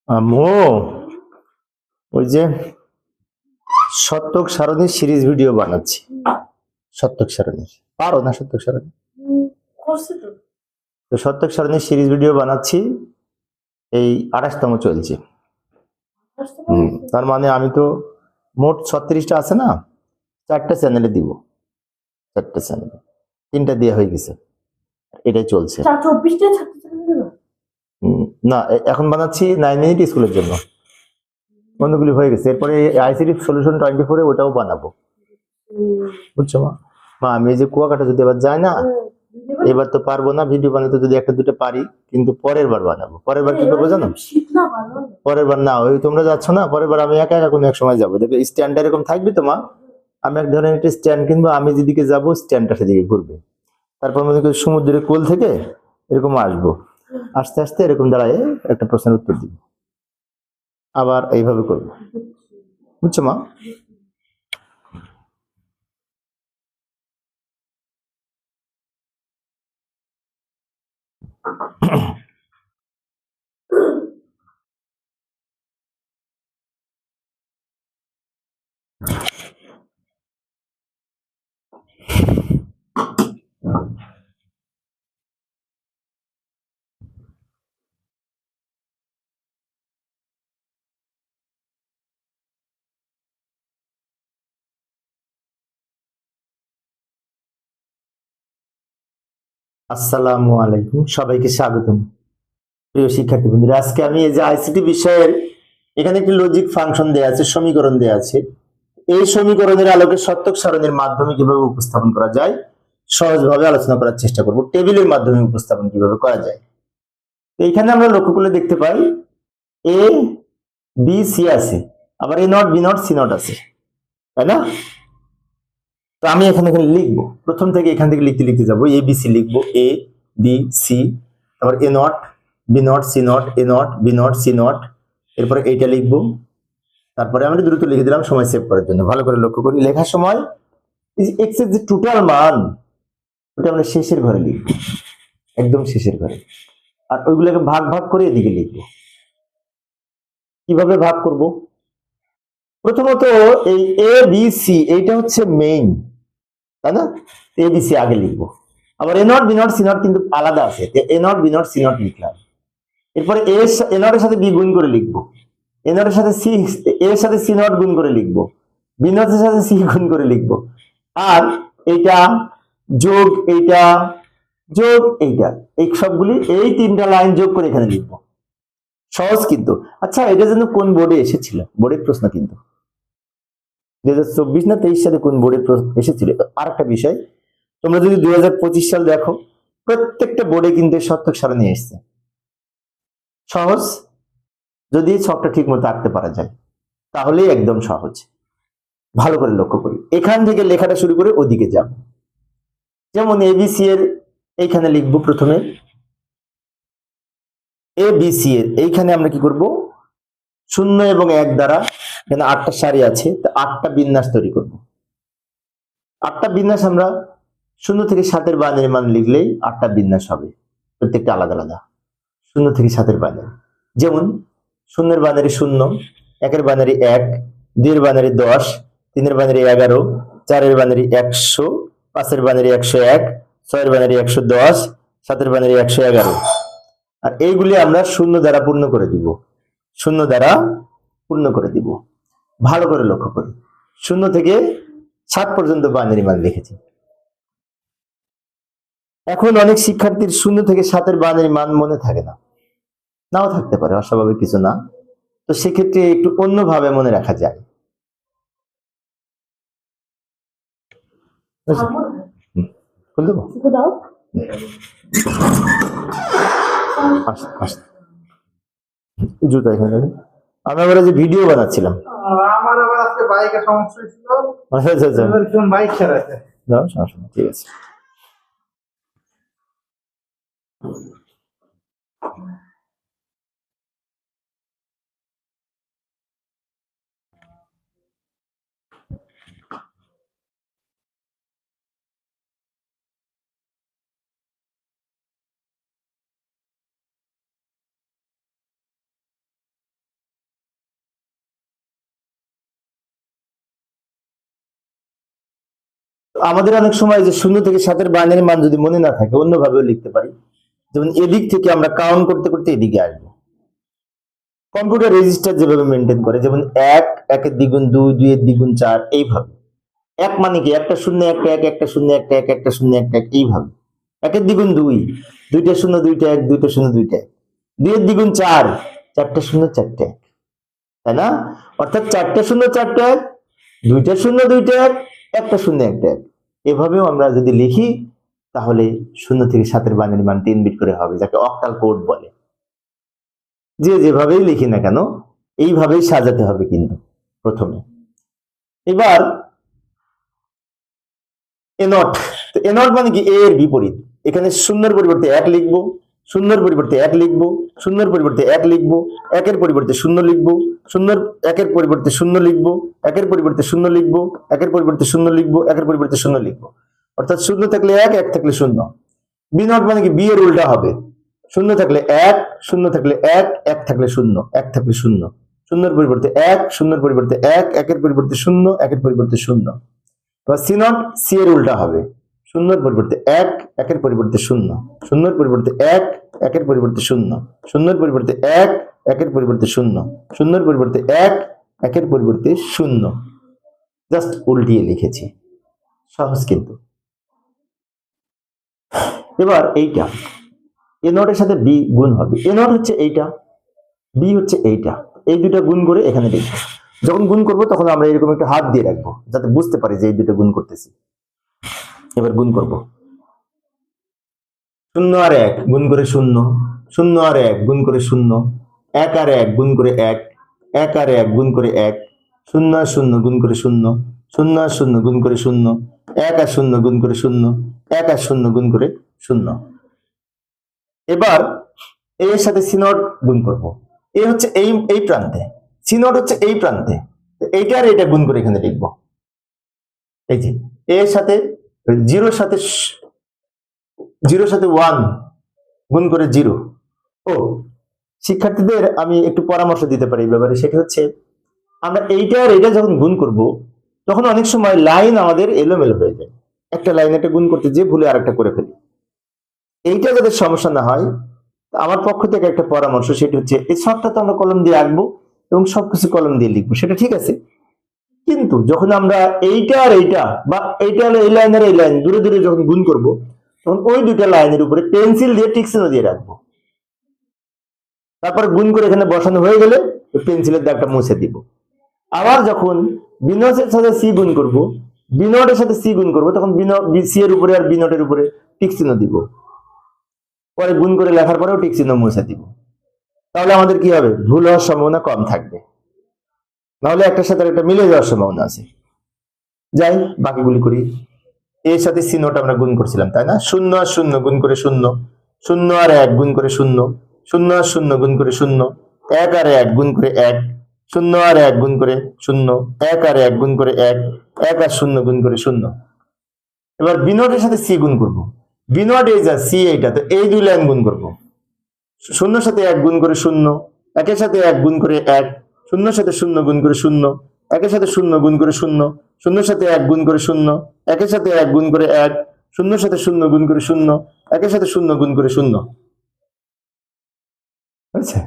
আম্মু, ওই যে শতক সারণীর সিরিজ ভিডিও বানাচ্ছি। শতক সারণীর পারো না? শতক সারণী করছে তো। তো শতক সারণীর সিরিজ ভিডিও বানাচ্ছি, এই 28তম চলছে। তার মানে আমি তো মোট 36টা আছে না, 4টা চ্যানেলে দিব। 4টা চ্যানেলে 3টা দিয়ে হয়ে গেছে, এটাই চলছে। 24টা ছাত্র ছাত্রী না? না, এখন বানাচ্ছি 9 মিনিট স্কুলের জন্য, অন্যগুলি হয়ে গেছে। এরপরে আইসিটি সলিউশন 24 ওটাও বানাবো, বুঝছো মা? মা আমি এই যে কুয়াকাটা যদি এবার যায় না, এবার তো পারবো না ভিডিও বানাতে, যদি একটা দুটো পারি, কিন্তু পরের বার বানাবো। পরের বার কি করবো জানো? পরের বার না, ওই তোমরা যাচ্ছ না, পরের বার আমি একা একা কোনো এক সময় যাবো। দেখবে স্ট্যান্ডটা এরকম থাকবে তো মা, আমি এক ধরনের একটা স্ট্যান্ড কিনবো, আমি যেদিকে যাবো স্ট্যান্ডটা সেদিকে ঘুরবে। তারপর মনে করি সমুদ্রের কোল থেকে এরকম আসবো, আস্তে আস্তে এরকম দাঁড়ায় একটা প্রশ্নের উত্তর দিব, আবার এইভাবে করবো, বুঝছো মা? আসসালামু আলাইকুম, সবাইকে স্বাগতম। প্রিয় শিক্ষার্থী বন্ধুরা, আজকে আমি এই যে আইসিটি বিষয়ের, এখানে একটি লজিক ফাংশন দেয়া আছে, সমীকরণ দেয়া আছে। এই সমীকরণের আলোকে শতক সারণীর মাধ্যমে কিভাবে উপস্থাপন করা যায় সহজভাবে আলোচনা করার চেষ্টা করব। টেবিলের মাধ্যমে উপস্থাপন কিভাবে করা যায়। এইখানে আমরা লক্ষ্য করলে দেখতে পাই এ বি সি আছে, আবার A not B not C not আছে, তাই না? তো আমি এখানে লিখবো, প্রথম থেকে এখান থেকে লিখতে লিখতে যাবো। এ বি সি লিখবো, এ বি সি, তারপর A not B not C not, A not B not C not, এরপরে এইটা লিখবো। তারপরে আমরা দ্রুত লিখে দিলাম সময় সেভ করার জন্য। ভালো করে লক্ষ্য করি, লেখার সময় এক্স এর যে টোটাল মান ওটা আমরা শেষের ঘরে লিখবো, একদম শেষের ঘরে। আর ওইগুলোকে ভাগ ভাগ করে এদিকে লিখবো। কিভাবে ভাগ করব? প্রথমত এই এ বি সি এইটা হচ্ছে মেইন, তাই না? এ বি সি আগে লিখবো। আবার A not B not C not কিন্তু আলাদা আছে, A not B not C not লিখলাম। এরপরে এ নট এর সাথে বি গুণ করে লিখবো, এ নট এর সাথে সি, এর সাথে সি নট গুণ করে লিখবো, বি নট এর সাথে সি গুণ করে লিখবো, আর এইটা যোগ এইটা যোগ এইটা, এই সবগুলি এই 3টা লাইন যোগ করে এখানে লিখবো। সহজ কিন্তু। আচ্ছা, এটা যেন কোন বোর্ডে এসেছিল, বোর্ডের প্রশ্ন কিন্তু 2024 না 23 সালে কোন বোর্ডের এসেছিল। আর একটা বিষয়, তোমরা যদি 2025 সাল দেখো, প্রত্যেকটা বোর্ডে কিন্তু শতক সারণী এসছে। সহজ, যদি ছকটা ঠিক মতো আঁকতে পারা যায় তাহলেই একদম সহজ। ভালো করে লক্ষ্য করি, এখান থেকে লেখাটা শুরু করে ওদিকে যাব। যেমন এবিসি এর এইখানে লিখবো, প্রথমে এবিসি এর এইখানে আমরা কি করব, 0 এবং 1 দ্বারা, এখানে 8টা সারি আছে, 8টা বিন্যাস তৈরি করব। 8টা বিন্যাস আমরা 0 থেকে 7-এর বাইনারি মান লিখলেই 8টা বিন্যাস হবে, প্রত্যেকটা আলাদা আলাদা। 0 থেকে 7-এর বাইনারি, যেমন 0-এর বাইনারি 0, 1-এর বাইনারি 1, 2-এর বাইনারি 10, 3-এর বাইনারি 11, 4-এর বাইনারি 100, 5-এর বাইনারি 101, 6-এর বাইনারি 110, 7-এর বাইনারি 111। আর এইগুলি আমরা 0 দ্বারা পূর্ণ করে দিব, 0 দ্বারা পূর্ণ করে দিব। ভালো করে লক্ষ্য করি, 0 থেকে 7 পর্যন্ত বাইনারি মান লিখেছি। এখন অনেক শিক্ষার্থীর 0 থেকে 7-এর বাইনারি মান মনে থাকে না, নাও থাকতে পারে, অস্বাভাবিক কিছু না। তো সেক্ষেত্রে একটু অন্যভাবে মনে রাখা যায়। খুলে দেবো? জুতা এখানে, আমি আবার যে ভিডিও বানাচ্ছিলাম, আমার আবার আজকে বাইকের সমস্যা ছিল। আচ্ছা আচ্ছা আচ্ছা, বাইক চালাতে যাও, সমস্যা নেই, ঠিক আছে। আমাদের অনেক সময় যে 0 থেকে 7-এর বাইনারি মান যদি মনে না থাকে অন্যভাবেও লিখতে পারি। যেমন এদিক থেকে আমরা কাউন্ট করতে করতে এদিকে আসবো। কম্পিউটার রেজিস্টার যেভাবে মেনটেন করে, যেমন 1 1-এর দ্বিগুণ 2 2 এর দ্বিগুণ 4, এইভাবে। 1 মানে কি একটা 0 একটা 1 একটা 0 একটা 1 একটা 0 একটা 1, এইভাবে। 1-এর দ্বিগুণ 2 2টা 0 2টা 1 2টা 0 2টা 1, 2 এর দ্বিগুণ 4 4টা 0 4টা 1, তাই না? অর্থাৎ 4টা 0 4টা 1, 2টা 0 2টা 1 একটা 0 একটা 1, এভাবেও আমরা যদি লিখি তাহলে 0 থেকে 7-এর বাইনারি মান 3 বিট করে হবে, যাকে অক্টাল কোড বলে। যে যেভাবেই লিখি না কেন এইভাবেই সাজাতে হবে কিন্তু প্রথমে। এবার এ নট, এ নট মানে কি? এর বিপরীত। এখানে 0-এর পরিবর্তে 1 লিখবো, 0-এর পরিবর্তে 1 লিখবো, 0-এর পরিবর্তে 1 লিখবো, 1-এর পরিবর্তে 0 লিখবো, 1-এর পরিবর্তে 0 লিখবো, 1-এর পরিবর্তে 0 লিখবো, 1-এর পরিবর্তে 0 লিখবো, 1-এর পরিবর্তে 0 লিখবো। অর্থাৎ 0 থাকলে 1 1 থাকলে 0। বি নট মানে কি? বি এর উল্টা হবে। 0 থাকলে 1, 0 থাকলে 1, 1 থাকলে 0, 1 থাকলে 0, 0-এর পরিবর্তে 1, 0-এর পরিবর্তে 1, 1-এর পরিবর্তে 0, 1-এর পরিবর্তে 0। এবার সি নট সি এর উল্টা হবে। 0-এর পরিবর্তে 1, 1-এর পরিবর্তে 0, 0-এর পরিবর্তে 1, 1-এর পরিবর্তে 0, 0-এর পরিবর্তে 1, 1-এর পরিবর্তে 0, 0-এর পরিবর্তে 1, 1-এর পরিবর্তে 0। জাস্ট উল্টিয়ে লিখেছি, সহজ কিন্তু। এবার এইটা এ নটের সাথে বি গুণ হবে। এ নট হচ্ছে এইটা, বি হচ্ছে এইটা, এই দুটা গুণ করে এখানে লিখবো। যখন গুণ করবো তখন আমরা এরকম একটা হাত দিয়ে রাখবো যাতে বুঝতে পারি যে এই দুটো গুণ করতেছি। এবার গুণ করব। 0 আর 1 গুণ করে 0, 0 আর 1 গুণ করে 0, 1 আর 1 গুণ করে 1, 1 আর 1 গুণ করে 1, 0 আর 0 গুণ করে 0, 0 আর 0 গুণ করে 0, 1 আর 0 গুণ করে 0, 1 আর 0 গুণ করে 0। এবার এর সাথে সি নট গুণ করব। এ হচ্ছে এই প্রান্তে, সি নট হচ্ছে এই প্রান্তে, এইটা আর এটা গুণ করে এখানে লিখবো। এই যে এর সাথে 0-এর সাথে 1 গুণ করে 0। ও শিক্ষার্থীদের আমি একটু পরামর্শ দিতে পারি এই ব্যাপারে, সেটা হচ্ছে আমরা এইটা আর এটা যখন গুণ করব তখন অনেক সময় লাইন আমাদের এলোমেলো হয়ে যায়। একটা লাইন একটা গুণ করতে যে ভুলে আরেকটা করে ফেলি। এইটা যাদের সমস্যা না হয়, আমার পক্ষ থেকে একটা পরামর্শ, সেটা হচ্ছে এই সবটা তো আমরা কলম দিয়ে আঁকবো এবং সবকিছু কলম দিয়ে লিখবো, সেটা ঠিক আছে। কিন্তু যখন আমরা এইটা আর এইটা বা এইটা হলো এই লাইন আর এই লাইন দূরে দূরে যখন গুণ করব তখন ওই দুটা লাইনের উপরে পেন্সিল দিয়ে টিক চিহ্ন দিয়ে রাখবো। তারপর গুণ করে এখানে বসানো হয়ে গেলে পেন্সিলের দাগটা মুছে দিব। আবার যখন বিনটের সাথে সি গুণ করব, বিনটের সাথে সি গুণ করব, তখন সি এর উপরে আর বিনটের উপরে টিক চিহ্ন দিব। পরে গুণ করে লেখার পরেও টিক চিহ্ন মুছে দিব। তাহলে আমাদের কি হবে? ভুল হওয়ার সম্ভাবনা কম থাকবে, নাহলে একটার সাথে একটা মিলে যাওয়ার সম্ভাবনা আছে। যাই বাকিগুলি করি। এর সাথে সি নোট আমরা গুণ করছিলাম, তাই না? 0 আর 0 গুণ করে 0, 0 আর 1 গুণ করে 0, 0 আর 0 গুণ করে 0, 1 আর 1 গুণ করে 1, 0 আর 1 গুণ করে 0, 1 আর 1 গুণ করে 1, 1 আর 0 গুণ করে 0। এবার বিনোটের সাথে সি গুণ করব। বিনোট এই যা সি এইটা, তো এই দুই লাইন গুণ করব। 0-এর সাথে 1 গুণ করে 0, 1-এর সাথে 1 গুণ করে 1, 0-এর সাথে 0 গুণ করে 0, 1-এর সাথে 0 গুণ করে 0, 0-এর সাথে 1 গুণ করে 0, 1-এর সাথে 1 গুণ করে 1, 0-এর সাথে 0 গুণ করে 0, 1-এর সাথে 0 গুণ করে 0। আচ্ছা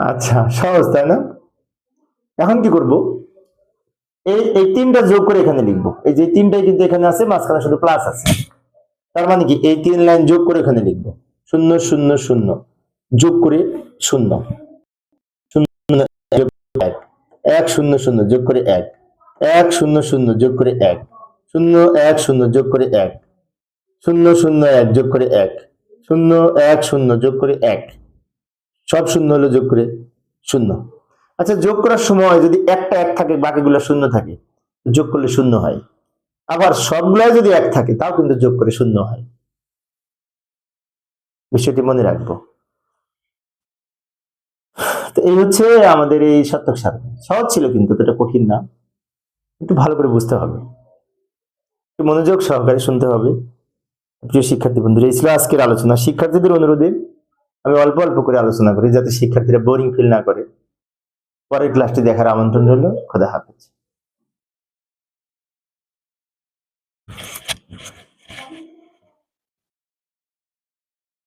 আচ্ছা, সহজ তাই না? এখন কি করব? এই তিনটা যোগ করে এখানে লিখবো। এই যে তিনটাই কিন্তু এখানে আছে, মাঝখানে শুধু প্লাস আছে। তার মানে কি এই 3 লাইন যোগ করে এখানে লিখবো। 0 0 0 যোগ করে 0, 1 0 0 যোগ করে 1, 1 0 0 যোগ করে 1, 0 1 0 যোগ করে 1, 0 0 1 যোগ করে 1, 0 1 0 যোগ করে 1, সব শূন্য হলো যোগ করে 0। আচ্ছা, যোগ করার সময় যদি একটা 1 থাকে বাকিগুলো 0 থাকে, যোগ করলে 0 হয়। আবার সবগুলাই যদি 1 থাকে তাও কিন্তু যোগ করে 0 হয়। বিষয়টি মনে রাখবো। তো এই হচ্ছে আমাদের এই শতক সারণী। সহজ ছিল কিন্তু এটা কঠিন না, একটু ভালো করে বুঝতে হবে, একটু মনোযোগ সহকারে শুনতে হবে। প্রিয় শিক্ষার্থী বন্ধুরা, এই ছিল আজকের আলোচনা। শিক্ষার্থীদের অনুরোধে আমি অল্প অল্প করে আলোচনা করি যাতে শিক্ষার্থীরা বোরিং ফিল না করে। পরের ক্লাসটি দেখার আমন্ত্রণ রইল। খোদা হাফেজ।